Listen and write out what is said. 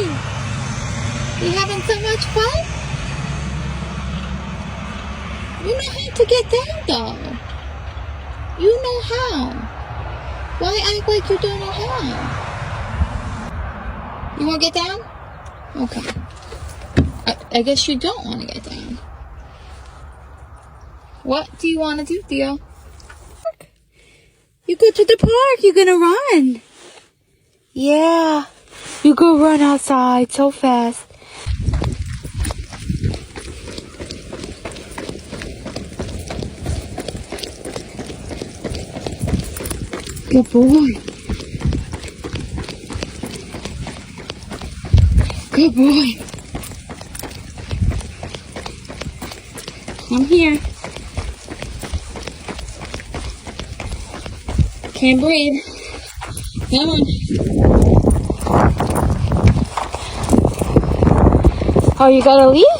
doing? You having so much fun? You know how to get down, though. You know how. Why act like you don't know how? You want to get down? Okay. I guess you don't want to get down. What do you want to do, Theo? You go to the park. You're going to run. Yeah. You go run outside so fast. Good boy. Good boy. I'm here. Can't breathe. Come on. Oh, you gotta leave?